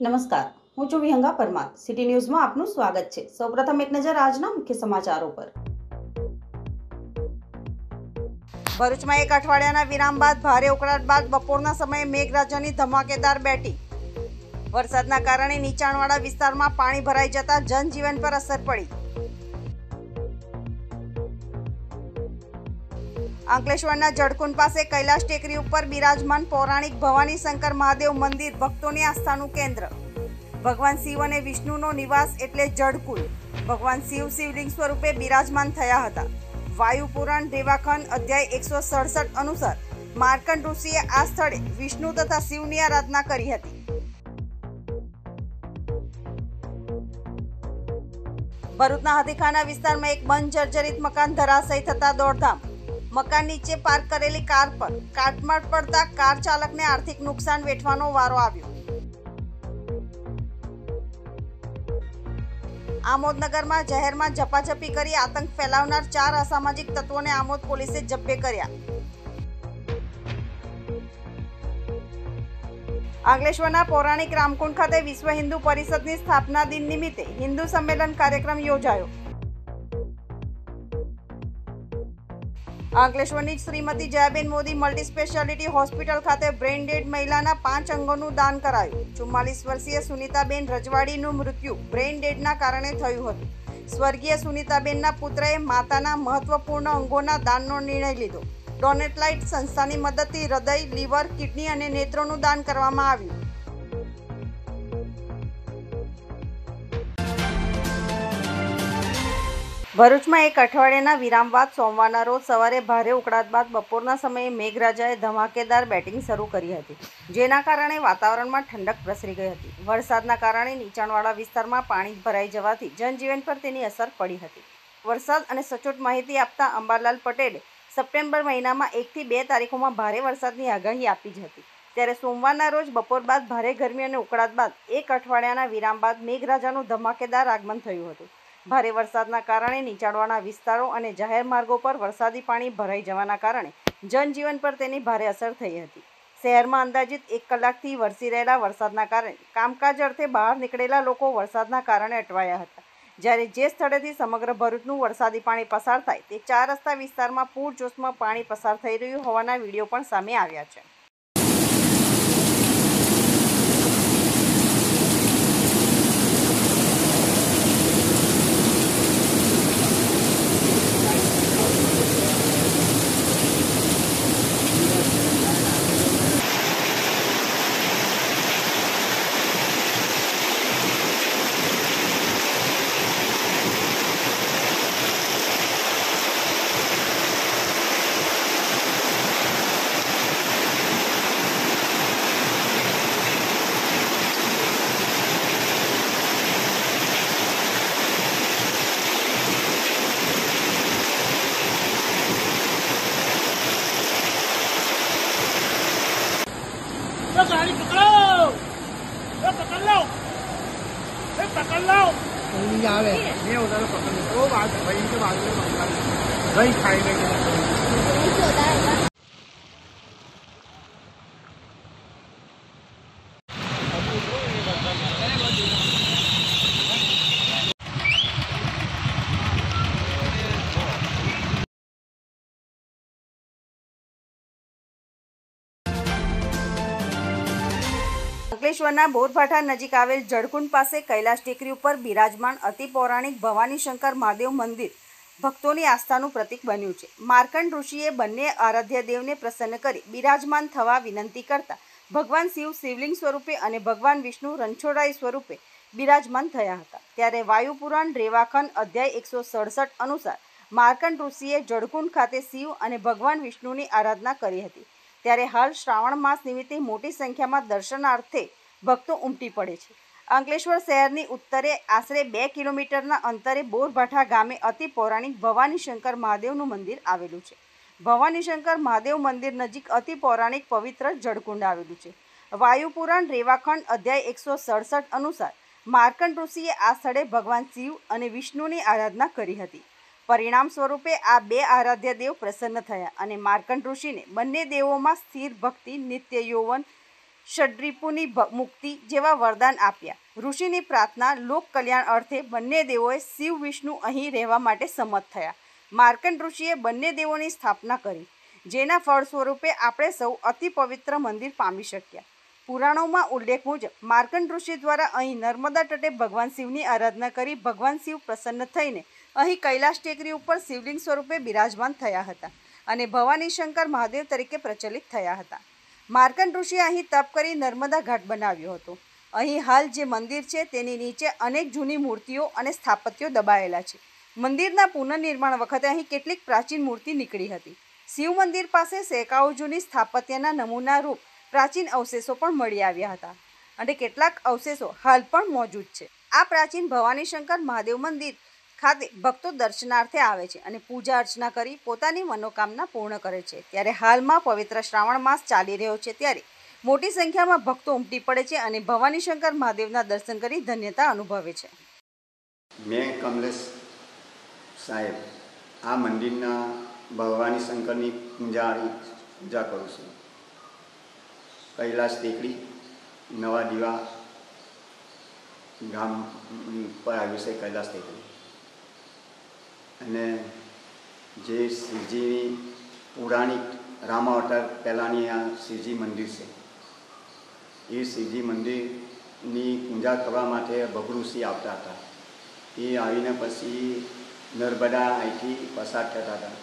નમસ્કાર, હું છું વિહંગા પરમાર. સિટી ન્યૂઝમાં આપનું સ્વાગત છે. સૌપ્રથમ એક નજર આજના મુખ્ય સમાચારો પર. ભરૂચમાં એક અઠવાડિયાના વિરામ બાદ ભારે ઉકળાટ બાદ બપોરના સમયે મેઘરાજાની ધમાકેદાર બેટિંગ. વરસાદના કારણે નીચાણવાળા વિસ્તારમાં પાણી ભરાઈ જતા જનજીવન પર અસર પડી. અંકલેશ્વરના જડકુંડ પાસે કૈલાશ ટેકરી ઉપર બિરાજમાન પૌરાણિક ભવાની શંકર મહાદેવ મંદિર ભક્તોની આસ્થાનું કેન્દ્ર. ભગવાન શિવ અને વિષ્ણુનો નિવાસ એટલે જડકુંડ. ભગવાન શિવ શિવલિંગ સ્વરૂપે બિરાજમાન થયા હતા. વાયુ પુરાણ રેવાખંડ અધ્યાય 167 અનુસાર માર્કંડ ઋષિએ આ સ્થળે વિષ્ણુ તથા શિવની આરાધના કરી હતી. ભરૂચના હાથીખાના વિસ્તારમાં એક બંધ જર્જરિત મકાન ધરાશયી થતા દોડધામ. મકાન નીચે પાર્ક કરેલી કાર પર કાટમાળ પડતા કાર ચાલકને આર્થિક નુકસાન વેઠવાનો વારો આવ્યો. આમોદનગરમાં જાહેરમાં ઝપાઝપી કરી આતંક ફેલાવનાર 4 અસામાજિક તત્વોને આમોદ પોલીસે ઝડપે કર્યા. અંકલેશ્વરના પૌરાણિક રામકુંડ ખાતે વિશ્વ હિન્દુ પરિષદની સ્થાપના દિન નિમિત્તે હિન્દુ સંમેલન કાર્યક્રમ યોજાયો. અંકલેશ્વરની Shrimati Jayaben Modi multi speciality hospital ખાતે બ્રેઇન ડેડ મહિલાના 5 અંગોનું દાન કરાયું. 44 વર્ષીય સુનીતાબેન રજવાડીનું મૃત્યુ બ્રેઇન ડેડના કારણે થયું હતું. સ્વર્ગીય સુનીતાબેનના પુત્રએ માતાના મહત્વપૂર્ણ અંગોના દાનનો નિર્ણય લીધો. ડોનેટ લાઇટ સંસ્થાની મદદથી હૃદય, લીવર, કિડની અને નેત્રોનું દાન કરવામાં આવ્યું. ભરૂચમાં એક અઠવાડિયાના વિરામ બાદ સોમવારના રોજ સવારે ભારે ઉકળાટ બાદ બપોરના સમયે મેઘરાજાએ ધમાકેદાર બેટિંગ શરૂ કરી હતી, જેના કારણે વાતાવરણમાં ઠંડક પ્રસરી ગઈ હતી. વરસાદના કારણે નીચાણવાળા વિસ્તારમાં પાણી ભરાઈ જવાથી જનજીવન પર તેની અસર પડી હતી. વરસાદ અને સચોટ માહિતી આપતા અંબાલાલ પટેલે સપ્ટેમ્બર મહિનામાં 1 થી 2 તારીખોમાં ભારે વરસાદની આગાહી આપી જ હતી. ત્યારે સોમવારના રોજ બપોર બાદ ભારે ગરમી અને ઉકળાટ બાદ એક અઠવાડિયાના વિરામ બાદ મેઘરાજાનું ધમાકેદાર આગમન થયું હતું. ભારે વરસાદના કારણે નીચાણવાળા વિસ્તારો અને જાહેર માર્ગો પર વરસાદી પાણી ભરાઈ જવાના કારણે જનજીવન પર તેની ભારે અસર થઈ હતી. શહેરમાં અંદાજિત 1 કલાકથી વરસી રહેલા વરસાદના કારણે કામકાજ અર્થે બહાર નીકળેલા લોકો વરસાદના કારણે અટવાયા હતા. જ્યારે જે સ્થળેથી સમગ્ર ભરૂચનું વરસાદી પાણી પસાર થાય તે 4 રસ્તા વિસ્તારમાં પૂરજોશમાં પાણી પસાર થઈ રહ્યું હોવાના વિડીયો પણ સામે આવ્યા છે. गाड़ी पकड़ो, पकड़ लो, पकड़ लो। नहीं आ रहे, ये उधर पकड़ लो, वो बात भाई के बाद में पकड़ लो, भाई खाएंगे क्या? અંકલેશ્વરના બોરભાઠા નજીક આવેલ જડકુંડ પાસે કૈલાશ ટેકરી ઉપર બિરાજમાન અતિ પૌરાણિક ભવાની શંકર મહાદેવ મંદિર ભક્તોની આસ્થાનું પ્રતીક બન્યું છે. માર્કંડ ઋષિએ બંને આરાધ્ય દેવને પ્રસન્ન કરી બિરાજમાન થવા વિનંતી કરતા ભગવાન શિવ શિવલિંગ સ્વરૂપે અને ભગવાન વિષ્ણુ રણછોડરાય સ્વરૂપે બિરાજમાન થયા હતા. ત્યારે વાયુ પુરાણ રેવાખંડ અધ્યાય 167 અનુસાર માર્કંડ ઋષિએ જડકુંડ ખાતે શિવ અને ભગવાન વિષ્ણુની આરાધના કરી હતી. ત્યારે હાલ શ્રાવણ માસ નિમિત્તે મોટી સંખ્યામાં દર્શનાર્થે ભક્તો ઉમટી પડે છે. અંકલેશ્વર શહેરની ઉત્તરે આશરે 2 કિલોમીટરના અંતરે બોરભાઠા ગામે અતિ પૌરાણિક ભવાની શંકર મહાદેવનું મંદિર આવેલું છે. ભવાની શંકર મહાદેવ મંદિર નજીક અતિ પૌરાણિક પવિત્ર જડકુંડ આવેલું છે. વાયુ પુરાણ રેવાખંડ અધ્યાય 167 અનુસાર માર્કંડ ઋષિએ આ સ્થળે ભગવાન શિવ અને વિષ્ણુની આરાધના કરી હતી. પરિણામ સ્વરૂપે આ 2 આરાધ્ય દેવ પ્રસન્ન થયા અને માર્કંડ ઋષિને બંને દેવોમાં સ્થિર ભક્તિ, નિત્ય યૌવન, ષડ્રિપુની મુક્તિ જેવા વરદાન આપ્યા. ઋષિની પ્રાર્થના લોક કલ્યાણ અર્થે બંને દેવોએ શિવ વિષ્ણુ અહીં રહેવા માટે સંમત થયા. માર્કંડ ઋષિએ બંને દેવોની સ્થાપના કરી, જેના ફળ સ્વરૂપે આપણે સૌ અતિ પવિત્ર મંદિર પામી શક્યા. પુરાણોમાં ઉલ્લેખ મુજબ માર્કંડ ઋષિ દ્વારા અહીં નર્મદા તટે ભગવાન શિવની આરાધના કરી ભગવાન શિવ પ્રસન્ન થઈને અહીં કૈલાશ ટેકરી ઉપર શિવલિંગ સ્વરૂપે બિરાજમાન થયા હતા અને ભવાની શંકર મહાદેવ તરીકે પ્રચલિત થયા હતા. માર્કંડ ઋષિએ અહીં તપ કરી નર્મદા ઘાટ બનાવ્યો હતો. અહીં હાલ જે મંદિર છે તેની નીચે અનેક જૂની મૂર્તિઓ અને સ્થાપત્યો દબાયેલા છે. મંદિરના પુનર્નિર્માણ વખતે અહીં કેટલીક પ્રાચીન મૂર્તિ નીકળી હતી. શિવ મંદિર પાસે સેંકડો જૂની સ્થાપત્યના નમૂના રૂપ પ્રાચીન અવશેષો પણ મળી આવ્યા હતા અને કેટલાક અવશેષો હાલ પણ મોજૂદ છે. આ પ્રાચીન ભવાની શંકર મહાદેવ મંદિર ખાતે ભક્તો દર્શનાર્થે આવે છે અને પૂજા અર્ચના કરી પોતાની મનોકામના પૂર્ણ કરે છે. ત્યારે હાલમાં પવિત્ર શ્રાવણ માસ ચાલી રહ્યો છે, ત્યારે મોટી સંખ્યામાં ભક્તો ઉમટી પડે છે અને ભવાની શંકર મહાદેવના દર્શન કરી ધન્યતા અનુભવે છે. મેં કમલેશ સાહેબ આ મંદિરના ભવાની શંકરની પૂજા કરું છું. કૈલાશ ટેકરી નવા દીવા ગામ પર આવ્યું છે કૈલાશ ટેકરી, અને જે શિવજીની પૌરાણિક રામા અવતાર પહેલાંની આ શિવજી મંદિર છે. એ શિવજી મંદિરની પૂજા કરવા માટે ભગઋષિ આવતા હતા. એ આવીને પછી નર્મદા અહીંથી પસાર થતા હતા.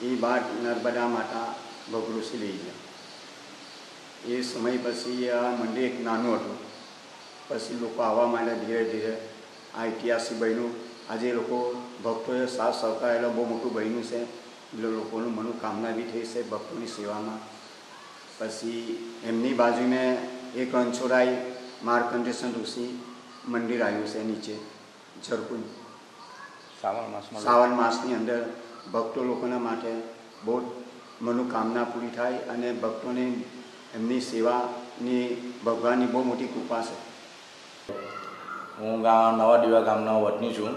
એ બાદ નર્મદા માતા ભગઋષિ લઈ ગયા. એ સમય પછી આ મંદિર એક નાનું હતું. પછી લોકો આવવા માંડે ધીરે ધીરે. આ ઐતિહાસિક બન્યું. આજે લોકો ભક્તોએ સાથ સહકાર એટલે બહુ મોટું બન્યું છે. એટલે લોકોનું મનોકામના બી થઈ છે ભક્તોની સેવામાં. પછી એમની બાજુને એક રણછોડાઈ માર્કંડેશ્વર ઋષિ મંદિર આવ્યું છે નીચે ઝરકુંજ. શ્રાવણ માસની અંદર ભક્તો લોકોના માટે બહુ મનોકામના પૂરી થાય અને ભક્તોને એમની સેવાની ભગવાનની બહુ મોટી કૃપા છે. હું નવા દીવા ગામનો વતની છું.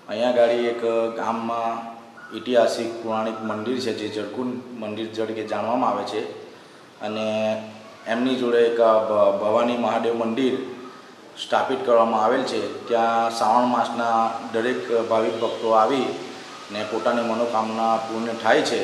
અહીંયા ગાડી એક ગામમાં ઐતિહાસિક પૌરાણિક મંદિર છે જે ઝરકુંજ મંદિર તરીકે જાણવામાં આવે છે, અને એમની જોડે એક ભવાની મહાદેવ મંદિર સ્થાપિત કરવામાં આવેલ છે. ત્યાં શ્રાવણ માસના દરેક ભાવિક ભક્તો આવી ને પોતાની મનોકામના પૂર્ણ થાય છે.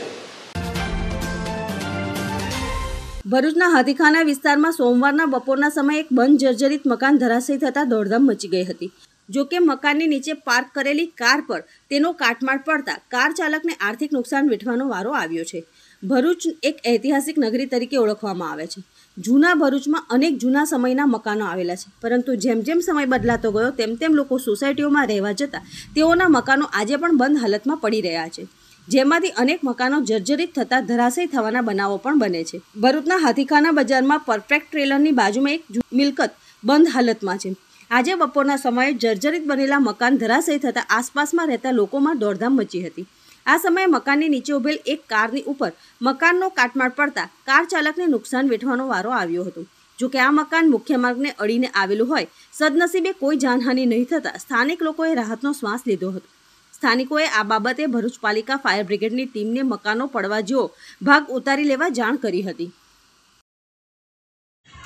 ભરૂચના હાથીખાના વિસ્તારમાં સોમવારના બપોરના સમયે એક બંધ જર્જરિત મકાન ધરાશયી થતાં દોડધામ મચી ગઈ હતી. જોકે મકાનની નીચે પાર્ક કરેલી કાર પર તેનો કાટમાળ પડતા કાર ચાલકને આર્થિક નુકસાન વેઠવાનો વારો આવ્યો છે. ભરૂચ એક ઐતિહાસિક નગરી તરીકે ઓળખવામાં આવે છે. જૂના ભરૂચમાં અનેક જૂના સમયના મકાનો આવેલા છે, પરંતુ જેમ જેમ સમય બદલાતો ગયો તેમ તેમ લોકો સોસાયટીઓમાં રહેવા જતાં તેઓના મકાનો આજે પણ બંધ હાલતમાં પડી રહ્યા છે, જેમાંથી અનેક મકાનો જર્જરિત થતાં ધરાશયી થવાના બનાવો પણ બને છે. ભરૂચના હાથીખાના બજારમાં પરફેક્ટ ટ્રેલરની બાજુમાં એક મિલકત બંધ હાલતમાં છે. આજે બપોરના સમયે જર્જરિત બનેલા મકાન ધરાશયી થતાં આસપાસમાં રહેતા લોકોમાં દોડધામ મચી હતી. આ સમયે મકાનની નીચે ઉભેલ એક કારની ઉપર મકાનનો કાટમાળ પડતા કાર ચાલકને નુકસાન વેઠવાનો વારો આવ્યો હતો. જોકે આ મકાન મુખ્ય માર્ગને અડીને આવેલું હોય સદનસીબે કોઈ જાનહાનિ નહીં થતાં સ્થાનિક લોકોએ રાહતનો શ્વાસ લીધો હતો. સ્થાનિકોએ આ બાબતે ભરૂચ પાલિકા ફાયર બ્રિગેડની ટીમને મકાનો પડવા જેવો ભાગ ઉતારી લેવા જાણ કરી હતી.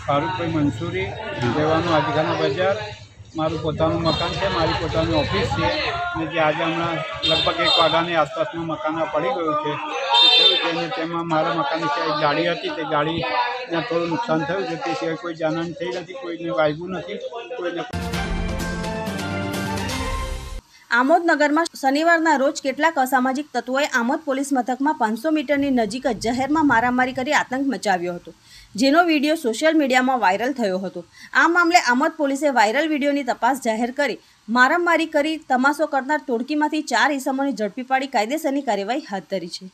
ફારૂકભાઈ મંસૂરી, રહેવાનું હાથીખાના બજાર. મારું પોતાનું મકાન છે, મારી પોતાની ઓફિસ છે, અને જે આજે હમણાં લગભગ 1 વાગ્યાની આસપાસનું મકાન પડી ગયું છે. તે થયું છે અને તેમાં મારા મકાનની એક ગાડી હતી, તે ગાડીને થોડું નુકસાન થયું છે. તે સિવાય કોઈ જાનહાનિ થઈ નથી, કોઈને વાગ્યું નથી, કોઈને. આમોદ નગરમાં શનિવારના રોજ કેટલાક અસામાજિક તત્વોએ આમોદ પોલીસ મથકમાં 500 મીટરની નજીક જ જાહેરમાં મારામારી કરી આતંક મચાવ્યો હતો, જેનો વિડીયો સોશિયલ મીડિયામાં વાયરલ થયો હતો. આ મામલે આમોદ પોલીસે વાયરલ વિડીયોની તપાસ જાહેર કરી મારામારી કરી તમાશો કરનાર ટોળકીમાંથી 4 ઇસમોને ઝડપી પાડી કાયદેસરની કાર્યવાહી હાથ ધરી છે.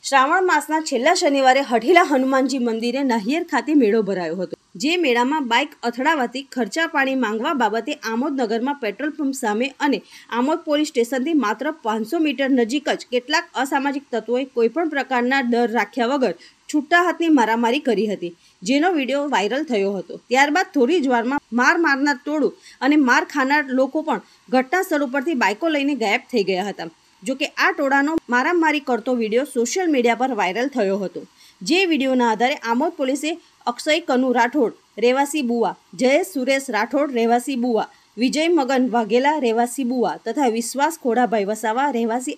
શ્રાવણ માસના છેલ્લા શનિવારે હઠીલા હનુમાનજી મંદિરે નાહિયેર ખાતે મેળો ભરાયો હતો, જે મેળામાં બાઇક અથડાવાથી ખર્ચા પાણી માંગવા બાબતે આમોદ નગરમાં પેટ્રોલ પંપ સામે અને આમોદ પોલીસ સ્ટેશનથી માત્ર 500 મીટર નજીક જ કેટલાક અસામાજિક તત્વોએ કોઈપણ પ્રકારના ડર રાખ્યા વગર છૂટા હાથની મારામારી કરી હતી, જેનો વિડીયો વાયરલ થયો હતો. ત્યારબાદ થોડી જ વારમાં માર મારનાર ટોળું અને માર ખાનાર લોકો પણ ઘટના સ્થળ ઉપરથી બાઇકો લઈને ગાયબ થઈ ગયા હતા. જોકે આ ટોળાનો મારામારી કરતો વિડીયો સોશિયલ મીડિયા પર વાયરલ થયો હતો, જે વિડીયોના આધારે આમોદ પોલીસે અક્ષય કનુ રાઠોડ રહેવાસી બુવા, જયેશ સુરેશ રાઠોડ રહેવાસી બુવા, વિજય મગન વાઘેલા રહેવાસી બુવા તથા વિશ્વાસ ખોડાભાઈ વસાવા રહેવાસી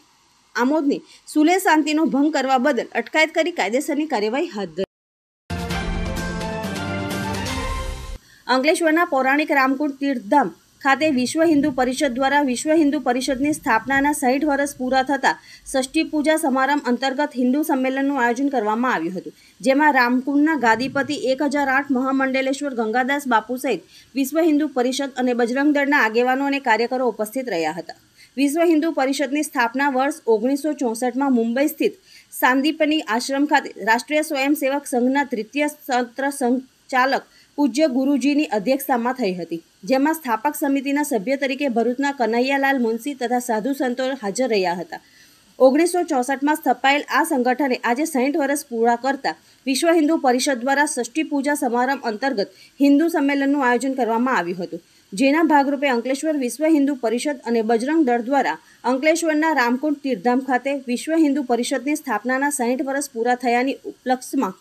આમોદની સુલે શાંતિનો ભંગ કરવા બદલ અટકાયત કરી કાયદેસરની કાર્યવાહી હાથ ધરી. અંકલેશ્વરના પૌરાણિક રામકુંડ તીર્થધામ ખાતે વિશ્વ હિન્દુ પરિષદ દ્વારા વિશ્વ હિન્દુ પરિષદની સ્થાપનાના 60 વર્ષ પૂરા થતા ષષ્ઠી પૂજા સમારંભ અંતર્ગત હિન્દુ સંમેલનનું આયોજન કરવામાં આવ્યું હતું, જેમાં રામકુંડના ગાદીપતિ 1008 મહામંડલેશ્વર ગંગાદાસ બાપુ સહિત વિશ્વ હિન્દુ પરિષદ અને બજરંગ દળના આગેવાનો અને કાર્યકરો ઉપસ્થિત રહ્યા હતા. વિશ્વ હિન્દુ પરિષદની સ્થાપના વર્ષ 1964માં મુંબઈ સ્થિત સાંદીપની આશ્રમ ખાતે રાષ્ટ્રીય સ્વયંસેવક સંઘના તૃતીય સત્ર સંચાલક પૂજ્ય ગુરુજીની અધ્યક્ષતામાં થઈ હતી, જેમાં સ્થાપક સમિતિના સભ્ય તરીકે ભરૂચના કનૈયાલાલ મુનશી તથા સાધુ સંતો હાજર રહ્યા હતા. 1964માં સ્થપાયેલ આ સંગઠને આજે 60 વર્ષ પૂરા કરતા વિશ્વ હિન્દુ પરિષદ દ્વારા ષષ્ઠી પૂજા સમારંભ અંતર્ગત હિન્દુ સંમેલનનું આયોજન કરવામાં આવ્યું હતું, જેના ભાગરૂપે અંકલેશ્વર વિશ્વ હિન્દુ પરિષદ અને બજરંગ દળ દ્વારા અંકલેશ્વરના રામકુંડ તીર્થધામ ખાતે વિશ્વ હિન્દુ પરિષદની સ્થાપનાના 60 વર્ષ પૂરા થયાની ઉપલક્ષમાં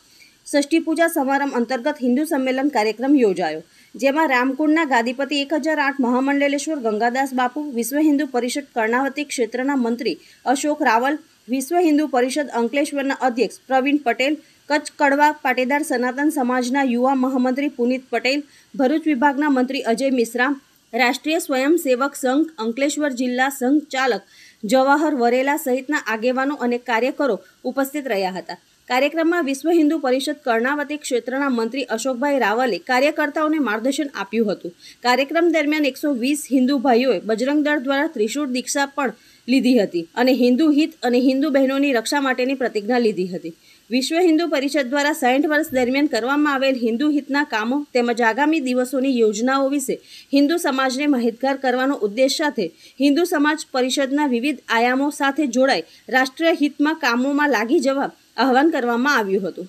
ષષ્ઠી પૂજા સમારંભ અંતર્ગત હિન્દુ સંમેલન કાર્યક્રમ યોજાયો, જેમાં રામકુંડના ગાદીપતિ 1008 મહામંડલેશ્વર ગંગાદાસ બાપુ, વિશ્વ હિન્દુ પરિષદ કર્ણાવતી ક્ષેત્રના મંત્રી અશોક રાવલ, વિશ્વ હિન્દુ પરિષદ અંકલેશ્વરના અધ્યક્ષ પ્રવીણ પટેલ, કચ્છ કડવા પાટીદાર સનાતન સમાજના યુવા મહામંત્રી પુનિત પટેલ, ભરૂચ વિભાગના મંત્રી અજય મિશ્રા, રાષ્ટ્રીય સ્વયંસેવક સંઘ અંકલેશ્વર જિલ્લા સંઘ ચાલક જવાહર વરેલા સહિતના આગેવાનો અને કાર્યકરો ઉપસ્થિત રહ્યા હતા. કાર્યક્રમમાં વિશ્વ હિન્દુ પરિષદ કર્ણાવતી ક્ષેત્રના મંત્રી અશોકભાઈ રાવલે કાર્યકર્તાઓને માર્ગદર્શન આપ્યું હતું. કાર્યક્રમ દરમિયાન 120 હિન્દુ ભાઈઓએ બજરંગ દળ દ્વારા ત્રિશૂળ દીક્ષા પણ લીધી હતી અને હિન્દુ હિત અને હિન્દુ બહેનોની રક્ષા માટેની પ્રતિજ્ઞા લીધી હતી. વિશ્વ હિન્દુ પરિષદ દ્વારા 60 વર્ષ દરમિયાન કરવામાં આવેલ હિન્દુ હિતના કામો તેમજ આગામી દિવસોની યોજનાઓ વિશે હિન્દુ સમાજને માહિતગાર કરવાનો ઉદ્દેશ સાથે હિન્દુ સમાજ પરિષદના વિવિધ આયામો સાથે જોડાઈ રાષ્ટ્રીય હિતમાં કામોમાં લાગી જવા આહવાન કરવામાં આવ્યું હતું.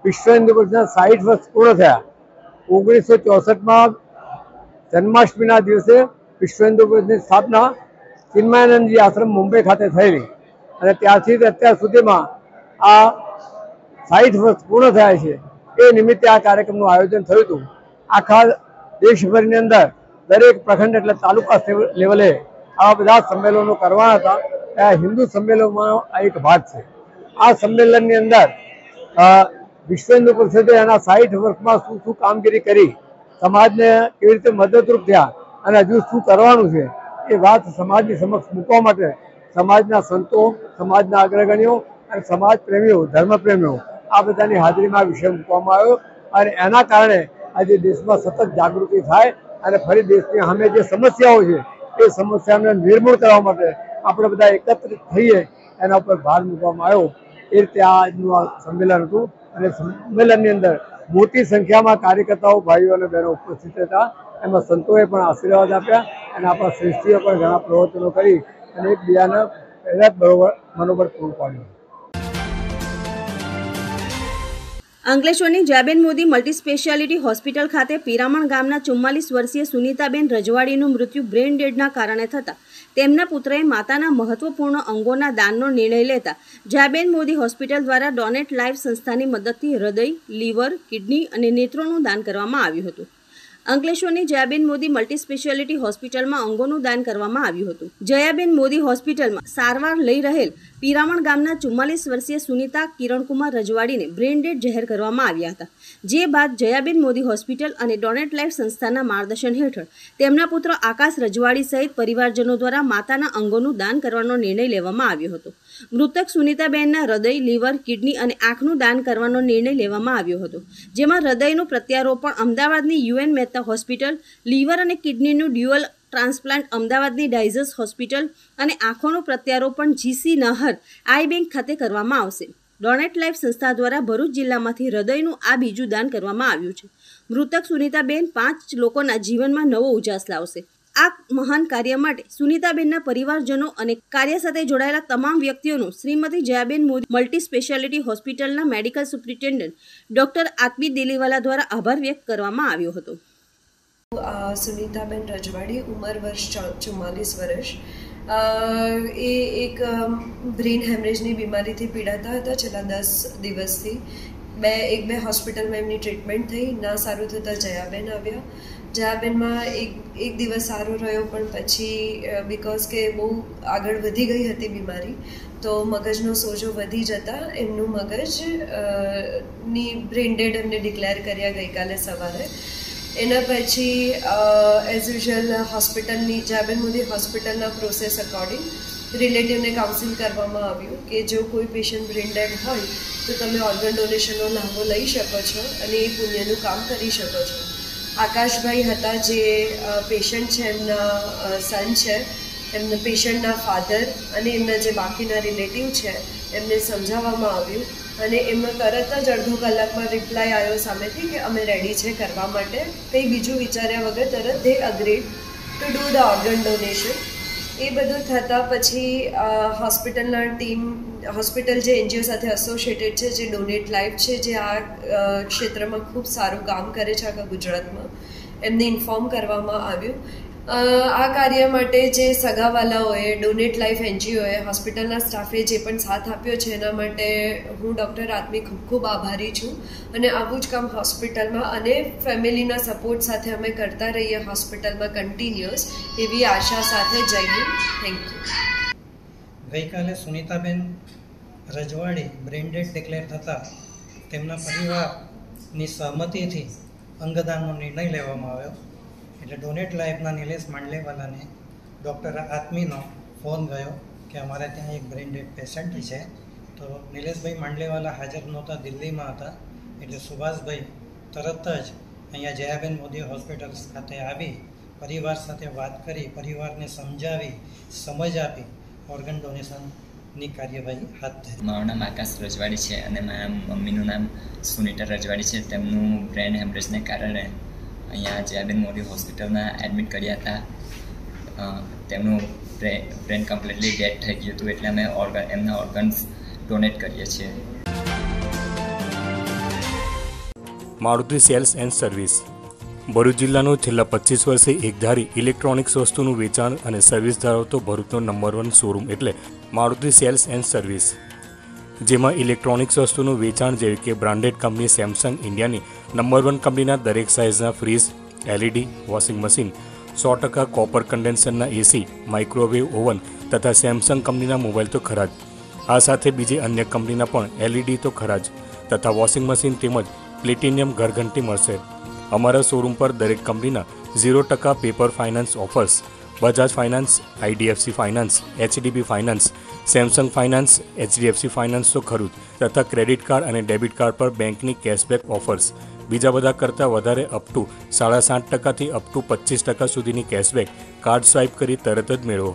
વિશ્વ હિન્દુ પરિષદના 60 વર્ષ પૂર્ણ થયા. 1964માં જન્માષ્ટમીના દિવસે વિશ્વ હિન્દુ પરિષદની સ્થાપના ચિન્મયાનંદજી આશ્રમ મુંબઈ ખાતે થયેલી અને ત્યારથી અત્યાર સુધીમાં આ 60 વર્ષ પૂર્ણ થયા છે. એ નિમિત્તે આ કાર્યક્રમનું આયોજન થયું હતું. આખા દેશભરની અંદર દરેક પ્રખંડ એટલે તાલુકા લેવલે આવા બધા સંમેલનો કરવાના હતા. આ હિન્દુ સંમેલનોનો આ એક ભાગ છે. આ સંમેલનની અંદર વિશ્વ હિન્દુ પરિષદે એના 60 વર્ષમાં શું શું કામગીરી કરી, સમાજને કેવી રીતે મદદરૂપ થયા અને હજુ શું કરવાનું છે એ વાત સમાજની સમક્ષ મૂકવા માટે સમાજના સંતો, સમાજના અગ્રગણ્યો અને સમાજ પ્રેમીઓ, ધર્મપ્રેમીઓ આ બધાની હાજરીમાં વિષય મૂકવામાં આવ્યો અને એના કારણે આજે દેશમાં સતત જાગૃતિ થાય અને ફરી દેશની સામે જે સમસ્યાઓ છે એ સમસ્યાને નિર્મૂળ કરવા માટે આપણે બધા એકત્રિત થઈએ એના ઉપર ભાર મૂકવામાં આવ્યો. એ રીતે આજનું આ સંમેલન હતું અને સંમેલનની અંદર મોટી સંખ્યામાં કાર્યકર્તાઓ, ભાઈઓ અને બહેનો ઉપસ્થિત હતા. એમાં સંતોએ પણ આશીર્વાદ આપ્યા અને આપણા શ્રેષ્ઠીઓ પણ ઘણા પ્રવચનો કરી અને એકબીજાને પ્રેરક મનોબળ પૂરું પાડ્યું. અંકલેશ્વરની Jayaben Modi multi speciality hospital ખાતે પીરામણ ગામના 44 વર્ષીય સુનીતાબેન રજવાડીનું મૃત્યુ બ્રેઇન ડેડના કારણે થતાં તેમના પુત્રએ માતાના મહત્વપૂર્ણ અંગોના દાનનો નિર્ણય લેતા જયાબેન મોદી હોસ્પિટલ દ્વારા ડોનેટ લાઈફ સંસ્થાની મદદથી હૃદય, લીવર, કિડની અને નેત્રોનું દાન કરવામાં આવ્યું હતું. અંકલેશ્વરની જયાબેન મોદી મલ્ટી સ્પેશિયાલિટી હોસ્પિટલમાં અંગોનું દાન કરવામાં આવ્યું હતું. જયાબેન મોદી હોસ્પિટલમાં સારવાર લઈ રહેલ પીરામણ ગામના 44 વર્ષીય સુનીતા કિરણકુમાર રજવાડીને બ્રેઇન ડેડ જાહેર કરવામાં આવ્યા હતા. જે બાદ જયાબેન મોદી હોસ્પિટલ અને ડોનેટ લાઈફ સંસ્થાના માર્ગદર્શન હેઠળ તેમના પુત્ર આકાશ રજવાડી સહિત પરિવારજનો દ્વારા માતાના અંગોનું દાન કરવાનો નિર્ણય લેવામાં આવ્યો હતો. મૃતક સુનીતાબેનના હૃદય, લીવર, કિડની અને આંખનું દાન કરવાનો નિર્ણય લેવામાં આવ્યો હતો, જેમાં હૃદયનું પ્રત્યારોપણ અમદાવાદની યુએન મહેતા હોસ્પિટલ, લીવર અને કિડનીનું ડ્યુઅલ ટ્રાન્સપ્લાન્ટ અમદાવાદની ડાયઝસ હોસ્પિટલ અને આંખોનું પ્રત્યારોપણ જીસી નહર આઈ બેંક ખાતે કરવામાં આવશે. ડોનેટ લાઈફ સંસ્થા દ્વારા ભરૂચ જિલ્લામાંથી હૃદયનું આ બીજું દાન કરવામાં આવ્યું છે. મૃતક સુનીતાબેન 5 લોકોના જીવનમાં નવો ઉજાસ લાવશે. આ મહાન કાર્ય માટે સુનીતાબેનના પરિવારજનો અને કાર્ય સાથે જોડાયેલા તમામ વ્યક્તિઓનું શ્રીમતી જયાબેન મોદી મલ્ટી સ્પેશિયાલિટી હોસ્પિટલના મેડિકલ સુપ્રિન્ટેન્ડન્ટ ડોક્ટર આત્મી દિલીવાલા દ્વારા આભાર વ્યક્ત કરવામાં આવ્યો હતો. સુનીતાબેન રજવાડી, ઉંમર વર્ષ 44 વર્ષ. એ એક બ્રેઇન હેમરેજની બીમારીથી પીડાતા હતા છેલ્લા 10 દિવસથી. એક બે હોસ્પિટલમાં એમની ટ્રીટમેન્ટ થઈ, ના સારું થતાં જયાબેન આવ્યા. જયાબેનમાં એક દિવસ સારો રહ્યો, પણ પછી બિકોઝ કે બહુ આગળ વધી ગઈ હતી બીમારી, તો મગજનો સોજો વધી જતાં એમનું મગજ ની બ્રેન ડેડ એમને ડિક્લેર કર્યા ગઈકાલે સવારે. એના પછી એઝ યુઝ્યુઅલ હોસ્પિટલની જયાબેન મોદી હોસ્પિટલના પ્રોસેસ અકોર્ડિંગ રિલેટિવને કાઉન્સિલ કરવામાં આવ્યું કે જો કોઈ પેશન્ટ બ્રેન ડેડ હોય તો તમે ઓર્ગન ડોનેશનનો લાભો લઈ શકો છો અને એ પુણ્યનું કામ કરી શકો છો. આકાશભાઈ હતા જે પેશન્ટ છે, એમના સન છે, એમના પેશન્ટના ફાધર અને એમના જે બાકીના રિલેટિવ છે એમને સમજાવવામાં આવ્યું અને એમનો તરત જ અડધો કલાકમાં રિપ્લાય આવ્યો સામેથી કે અમે રેડી છે કરવા માટે. કંઈ બીજું વિચાર્યા વગર તરત they agreed to do the organ donation. એ બધું થતાં પછી હોસ્પિટલના ટીમ, હોસ્પિટલ જે એનજીઓ સાથે એસોસિએટેડ છે, જે ડોનેટ લાઈફ છે, જે આ ક્ષેત્રમાં ખૂબ સારું કામ કરે છે આખા ગુજરાતમાં, એમને ઇન્ફોર્મ કરવામાં આવ્યું. આ કાર્ય માટે જે સગાવાલાઓએ, ડોનેટ લાઈફ એનજીઓએ, હોસ્પિટલના સ્ટાફે જે પણ સાથ આપ્યો છે એના માટે હું ડૉક્ટર આત્મી ખૂબ ખૂબ આભારી છું. અને આવું જ કામ હોસ્પિટલમાં અને ફેમિલીના સપોર્ટ સાથે અમે કરતા રહીએ હોસ્પિટલમાં કન્ટિન્યુઅસ, એવી આશા સાથે. જય હિન્દ. Thank you. ગઈકાલે સુનિતાબેન રજવાડી બ્રેન ડેડ ડિક્લેર થતાં તેમના પરિવારની સહમતિથી અંગદાનનો નિર્ણય લેવામાં આવ્યો. એટલે ડોનેટ લાઈફના નિલેશ માંડલેવાલાને ડૉક્ટર આત્મીનો ફોન ગયો કે અમારે ત્યાં એક બ્રેન ડેડ પેશન્ટ છે. તો નિલેશભાઈ માંડલેવાલા હાજર નહોતા, દિલ્હીમાં હતા. એટલે સુભાષભાઈ તરત જ અહીંયા જયાબેન મોદી હોસ્પિટલ ખાતે આવી પરિવાર સાથે વાત કરી, પરિવારને સમજાવી, સમજ આપી ઓર્ગન ડોનેશનની કાર્યવાહી હાથ ધરી. મારું નામ આકાશ રજવાડી છે અને મારા મમ્મીનું નામ સુનિતા રજવાડી છે. તેમનું બ્રેન હેમરેજને કારણે અહીંયા જયાબેન મોદી હોસ્પિટલમાં એડમિટ કર્યા હતા. તેમનું બ્રેન કમ્પ્લીટલી ડેડ થઈ ગયું હતું, એટલે અમે એમના ઓર્ગન્સ ડોનેટ કરીએ છીએ. Maruti sales and service Bharuch જિલ્લાનો છેલ્લા 25 વર્ષે એકધારી ઇલેક્ટ્રોનિક્સ વસ્તુનું વેચાણ અને સર્વિસ ધરાવતો ભરૂચનો નંબર 1 શોરૂમ એટલે મારુતિ સેલ્સ એન્ડ સર્વિસ, જેમાં ઇલેક્ટ્રોનિક્સ વસ્તુનું વેચાણ જેવી કે બ્રાન્ડેડ કંપની સેમસંગ ઇન્ડિયાની નંબર 1 કંપનીના દરેક સાઇઝના fridge, LED, washing machine, 100% copper કન્ડેન્સરના એસી, માઇક્રોવેવ ઓવન તથા સેમસંગ કંપનીના મોબાઈલ તો ખરા જ, આ સાથે બીજી અન્ય કંપનીના પણ એલઈડી તો ખરા જ તથા વોશિંગ મશીન તેમજ પ્લેટિનિયમ ઘરઘંટી મળશે. અમારા શોરૂમ પર દરેક કંપનીના 0% paper finance offers, Bajaj finance, IDFC finance, HDB finance, Samsung finance, HDFC finance તો ખરું જ તથા ક્રેડિટ કાર્ડ અને ડેબિટ કાર્ડ પર બેંકની કેશબેક ઓફર્સ, બીજા બધા કરતાં વધારે અપ ટુ 7.5%થી અપ ટુ 25% સુધીની કેશબેક કાર્ડ સ્વાઇપ કરી તરત જ મેળવો.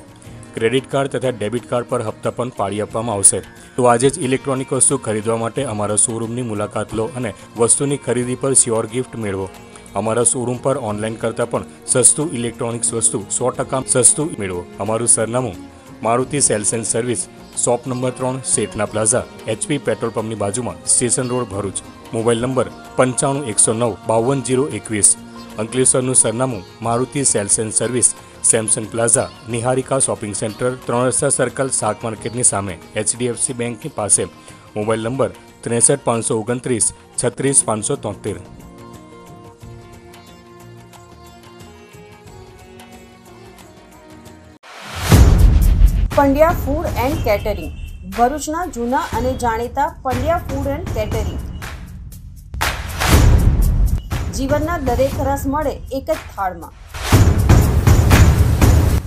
ક્રેડિટ કાર્ડ તથા ડેબિટ કાર્ડ પર હપ્તા પણ પાડી આપવામાં આવશે. તો આજે જ ઇલેક્ટ્રોનિક વસ્તુ ખરીદવા માટે અમારા શોરૂમની મુલાકાત લો અને વસ્તુની ખરીદી પર શ્યોર ગિફ્ટ મેળવો. અમારા શોરૂમ પર ઓનલાઈન કરતાં પણ સસ્તું ઇલેક્ટ્રોનિક્સ વસ્તુ 100% સસ્તું મેળવો. અમારું સરનામું Maruti sales and service, shop number 3, Shethna plaza, HP petrol પંપની બાજુમાં, station road, Bharuch. Mobile number 95 109 52 021. અંકલેશ્વરનું સરનામું Maruti sales and service, Samsung plaza, Niharika shopping centre, 3 રસ્તા સર્કલ, શાક માર્કેટની સામે, એચડીએફસી બેંકની પાસે. Mobile number 63 529 36 573. Pandya food and catering, ભરૂચના જૂના અને જાણીતા પંડ્યા ફૂડ એન્ડ કેટરિંગ. જીવનના દરેક રસ મળે એક જ થાળમાં.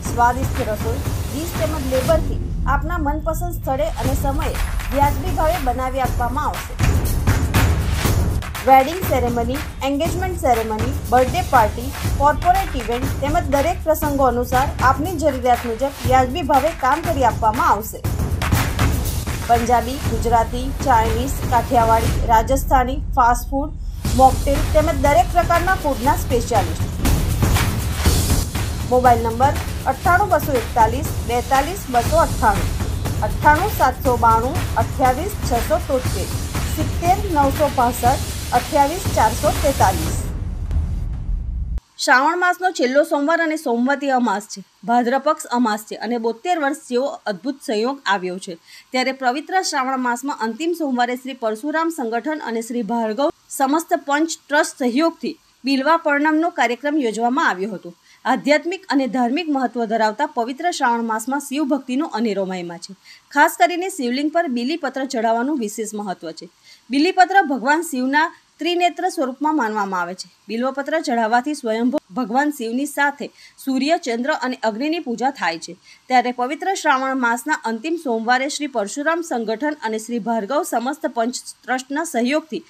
સ્વાદિષ્ટ રસોઈ, ડીશ તેમજ લેબરથી આપના મનપસંદ સ્થળે અને સમયે વ્યાજબી ભાવે બનાવી આપવામાં આવશે. Wedding ceremony, engagement ceremony, birthday party, corporate event તેમજ દરેક પ્રસંગો અનુસાર આપની જરૂરિયાત મુજબ વ્યાજબી ભાવે કામ કરી આપવામાં આવશે. Punjabi, Gujarati, Chinese, Kathiyawadi, Rajasthani, fast food, mocktail તેમજ દરેક પ્રકારના ફૂડના સ્પેશિયાલિસ્ટ. Mobile number 98 241 42 298, 98 792 28 673, 70 965 28 443. શ્રાવણ માસનો છેલ્લો સોમવાર અને સોમવતી અમાસ છે. ભાદ્રપક્ષ અમાસ છે અને 72 વર્ષ જેવો અદ્ભુત સંયોગ આવ્યો છે. ત્યારે પવિત્ર શ્રાવણ માસમાં અંતિમ સોમવારે શ્રી પરશુરામ સંગઠન અને શ્રી ભાર્ગવ સમસ્ત પંચ ટ્રસ્ટ સહયોગથી બિલ્વા પર્ણમનો કાર્યક્રમ યોજવામાં આવ્યો હતો. આધ્યાત્મિક અને ધાર્મિક મહત્વ ધરાવતા પવિત્ર શ્રાવણ માસમાં શિવ ભક્તિનો અનેરો મહિમા છે. ખાસ કરીને શિવલિંગ પર બીલીપત્ર ચઢાવવાનું વિશેષ મહત્વ છે. બીલીપત્ર ભગવાન શિવના ત્રિનેત્ર સ્વરૂપમાં માનવામાં આવે છે. બિલ્વપત્ર ચઢાવવાથી સ્વયંભૂ ભગવાન શિવની સાથે સૂર્ય, ચંદ્ર અને અગ્નિની પૂજા થાય છે. ત્યારે પવિત્ર શ્રાવણ માસના અંતિમ સોમવારે શ્રી પરશુરામ સંગઠન અને શ્રી ભાર્ગવ સમસ્ત પંચ ટ્રસ્ટના સહયોગથી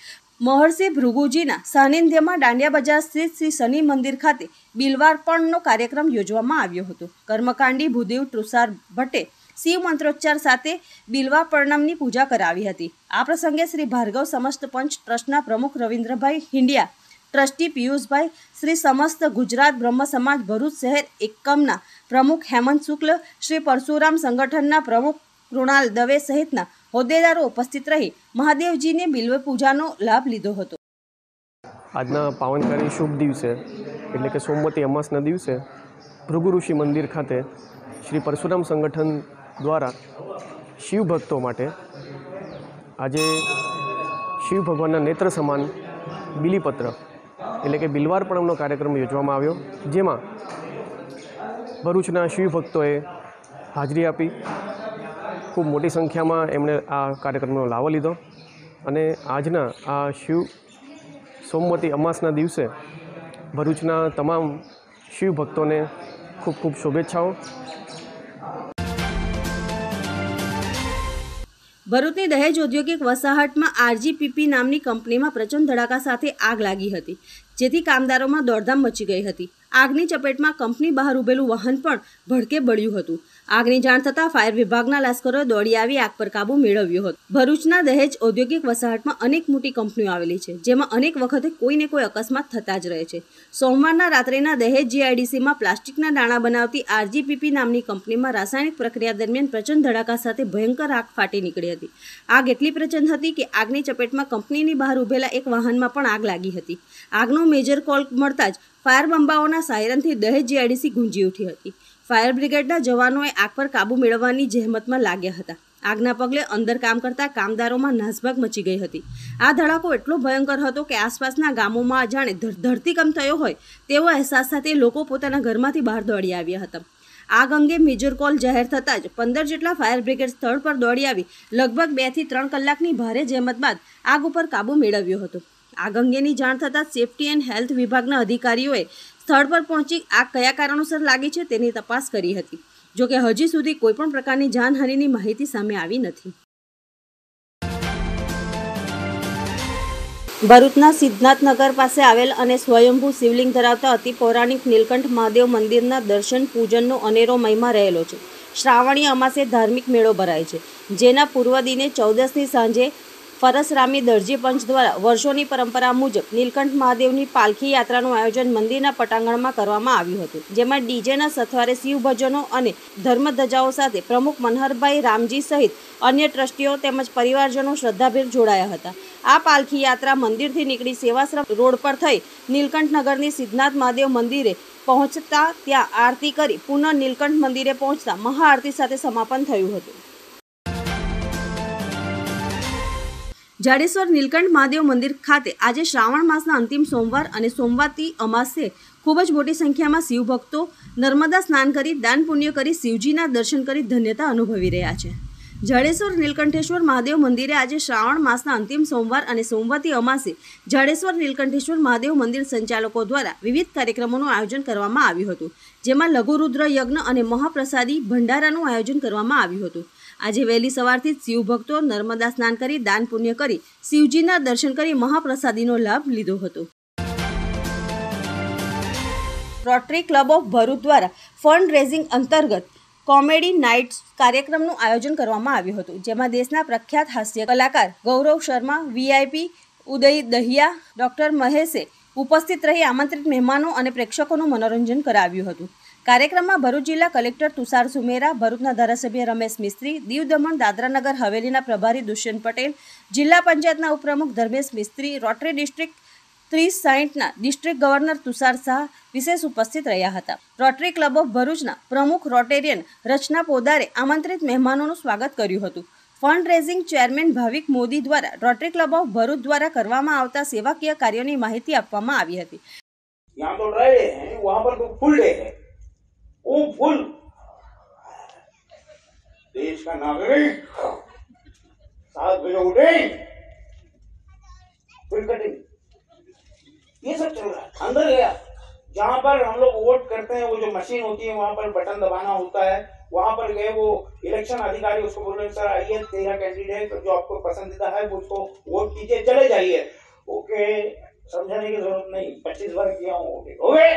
મહર્ષિ ભૃગુજીના સાનિધ્યમાં દાંડિયા બજાર સ્થિત શ્રી શનિ મંદિર ખાતે બિલ્વાર્પણનો કાર્યક્રમ યોજવામાં આવ્યો હતો. કર્મકાંડી ભૂદેવ તુષાર ભટ્ટે શિવ મંત્રોચ્ચાર સાથે બિલ્વા પર્ણમની પૂજા કરાવી હતી. આ પ્રસંગે શ્રી ભાર્ગવ સમસ્ત પંચ ટ્રસ્ટના પ્રમુખ રવિન્દ્રભાઈ હિંડિયા, ટ્રસ્ટી પિયુષભાઈ, શ્રી સમસ્ત ગુજરાત બ્રહ્મ સમાજ ભરૂચ શહેર એકમના પ્રમુખ હેમંત શુક્લ, શ્રી પરશુરામ સંગઠનના પ્રમુખ કૃણાલ દવે સહિતના હોદ્દેદારો ઉપસ્થિત રહી મહાદેવજીને બિલ્વ પૂજાનો લાભ લીધો હતો. આજના પાવનકારી શુભ દિવસે એટલે કે સોમવતી અમાસના દિવસે ભૃગુ ઋષિ મંદિર ખાતે શ્રી પરશુરામ સંગઠન દ્વારા શિવ ભક્તો માટે આજે શિવ ભગવાનના નેત્ર સમાન બીલીપત્ર એટલે કે બિલ્વાર્પણમનો કાર્યક્રમ યોજવામાં આવ્યો, જેમાં ભરૂચના શિવ ભક્તોએ હાજરી આપી ખૂબ મોટી સંખ્યામાં એમણે આ કાર્યક્રમનો લાવો લીધો અને આજના આ શિવ સોમવતી અમાસના દિવસે ભરૂચના તમામ શિવ ભક્તોને ખૂબ ખૂબ શુભેચ્છાઓ. ભરૂચની દહેજ ઔદ્યોગિક વસાહતમાં આરજીપીપી નામની કંપનીમાં પ્રચંડ ધડાકા સાથે આગ લાગી હતી, જેથી કામદારોમાં દોડધામ મચી ગઈ હતી. આગની ચપેટમાં કંપની બહાર ઉભેલું વાહન પણ ભડકે બળ્યું હતું. આગની જાણ થતાં ફાયર વિભાગના લશ્કરોએ દોડી આવી આગ પર કાબૂ મેળવ્યો હતો. ભરૂચના દહેજ ઔદ્યોગિક વસાહતમાં અનેક મોટી કંપનીઓ આવેલી છે, જેમાં અનેક વખતે કોઈને કોઈ અકસ્માત થતા જ રહે છે. સોમવારના રાત્રેના દહેજ જીઆઈડીસીમાં પ્લાસ્ટિકના દાણા બનાવતી આરજીપીપી નામની કંપનીમાં રાસાયણિક પ્રક્રિયા દરમિયાન પ્રચંડ ધડાકા સાથે ભયંકર આગ ફાટી નીકળી હતી. આગ એટલી પ્રચંડ હતી કે આગની ચપેટમાં કંપનીની બહાર ઉભેલા એક વાહનમાં પણ આગ લાગી હતી. આગનો મેજર કોલ મળતા જ ફાયર બંબાઓના સાયરનથી દહેજ જીઆઈડીસી ગુંજી ઉઠી હતી. ફાયર બ્રિગેડના જવાનોએ આગ પર કાબૂ મેળવવાની જહેમતમાં લાગ્યા હતા. આગના પગલે અંદર કામ કરતા કામદારોમાં નાસભાગ મચી ગઈ હતી. આ ધડાકો એટલો ભયંકર હતો કે આસપાસના ગામોમાં જાણે ધરતીકંપ થયો હોય તેવો અહેસાસ સાથે લોકો પોતાના ઘરમાંથી બહાર દોડી આવ્યા હતા. આગ અંગે મેજર કોલ જાહેર થતાં જ 15 જેટલા ફાયર બ્રિગેડ સ્થળ પર દોડી આવી લગભગ 2 થી 3 કલાકની ભારે જહેમત બાદ આગ ઉપર કાબૂ મેળવ્યો હતો. આગ અંગેની જાણ થતાં સેફટી એન્ડ હેલ્થ વિભાગના અધિકારીઓએ સ્થળ પર પહોંચી આગ કયા કારણોસર લાગી છે તેની તપાસ કરી હતી. જોકે હજી સુધી કોઈપણ પ્રકારની જાનહાનિની માહિતી સામે આવી નથી. ભરૂચના સિદ્ધનાથનગર પાસે આવેલ અને સ્વયંભૂ શિવલિંગ ધરાવતા અતિ પૌરાણિક નીલકંઠ મહાદેવ મંદિરના દર્શન પૂજનનો અનેરો મહિમા રહેલો છે. શ્રાવણી અમાસે ધાર્મિક મેળો ભરાય છે, જેના પૂર્વ દિને 14ની સાંજે ફરસરામી દરજી પંચ દ્વારા વર્ષોની પરંપરા મુજબ નીલકંઠ મહાદેવની પાલખી યાત્રાનું આયોજન મંદિરના પટાંગણમાં કરવામાં આવ્યું હતું, જેમાં ડીજેના સથવારે શિવ ભજનો અને ધર્મધજાઓ સાથે પ્રમુખ મનહરભાઈ રામજી સહિત અન્ય ટ્રસ્ટીઓ તેમજ પરિવારજનો શ્રદ્ધાભેર જોડાયા હતા. આ પાલખી યાત્રા મંદિરથી નીકળી સેવાશ્રમ રોડ પર થઈ નીલકંઠનગરની સિદ્ધનાથ મહાદેવ મંદિરે પહોંચતા ત્યાં આરતી કરી પુનઃ નીલકંઠ મંદિરે પહોંચતા મહાઆરતી સાથે સમાપન થયું હતું. જાડેશ્વર નીલકંઠ મહાદેવ મંદિર ખાતે આજે શ્રાવણ માસના અંતિમ સોમવાર અને સોમવતી અમાસે ખૂબ જ મોટી સંખ્યામાં શિવ ભક્તો નર્મદા સ્નાન કરી દાન પુણ્ય કરી શિવજીના દર્શન કરી ધન્યતા અનુભવી રહ્યા છે. જાડેશ્વર નીલકંઠેશ્વર મહાદેવ મંદિરે આજે શ્રાવણ માસના અંતિમ સોમવાર અને સોમવતી અમાસે જાડેશ્વર નીલકંઠેશ્વર મહાદેવ મંદિર સંચાલકો દ્વારા વિવિધ કાર્યક્રમોનું આયોજન કરવામાં આવ્યું હતું, જેમાં લઘુરુદ્ર યજ્ઞ અને મહાપ્રસાદી ભંડારાનું આયોજન કરવામાં આવ્યું હતું. આજે વહેલી સવારથી જ શિવ ભક્તો નર્મદા સ્નાન કરી દાન પુણ્ય કરી શિવજીના દર્શન કરી મહાપ્રસાદીનો લાભ લીધો હતો. રોટરી ક્લબ ઓફ ભરૂચ દ્વારા ફંડ રેઝિંગ અંતર્ગત કોમેડી નાઇટ્સ કાર્યક્રમનું આયોજન કરવામાં આવ્યું હતું, જેમાં દેશના પ્રખ્યાત હાસ્ય કલાકાર ગૌરવ શર્મા, વીઆઈપી ઉદય દહિયા, ડૉક્ટર મહેશે ઉપસ્થિત રહી આમંત્રિત મહેમાનો અને પ્રેક્ષકોનું મનોરંજન કરાવ્યું હતું. કાર્યક્રમમાં ભરૂચ જિલ્લા કલેક્ટર તુષાર સુમેરા, ભરૂચના ધારાસભ્ય રમેશ મિસ્ત્રી, દીવ દમણ દાદરાનગર હવેલીના પ્રભારી દુષ્યંત પટેલ, જિલ્લા પંચાયતના ઉપપ્રમુખ ધર્મેશ મિસ્ત્રી, રોટરી ડિસ્ટ્રિક્ટ 30-60ના ડિસ્ટ્રિક્ટ ગવર્નર તુષાર શાહ વિશેષ ઉપસ્થિત રહ્યા હતા. રોટરી ક્લબ ઓફ ભરૂચના પ્રમુખ રોટેરિયન રચના પોદારે આમંત્રિત મહેમાનોનું સ્વાગત કર્યું હતું. ફંડ રેઝિંગ ચેરમેન ભાવિક મોદી દ્વારા રોટરી ક્લબ ઓફ ભરૂચ દ્વારા કરવામાં આવતા સેવાકીય કાર્યોની માહિતી આપવામાં આવી હતી. यहाँ तो ड्राई डे है, वहाँ पर तो फुल डे है. वो फुल देश का नागरिक 7 बजे उठे, फुल कटिंग, ये सब चल रहा है. अंदर गया जहाँ पर हम लोग वोट करते हैं, वो जो मशीन होती है वहाँ पर बटन दबाना होता है. वहाँ पर गए, वो इलेक्शन अधिकारी उसको बोल रहे सर आइए, तेरा कैंडिडेट जो आपको पसंदीदा है वो उसको वोट कीजिए, चले जाइए. ओके, समझाने की जरूरत नहीं, 25 बार किया हूँ. ओके.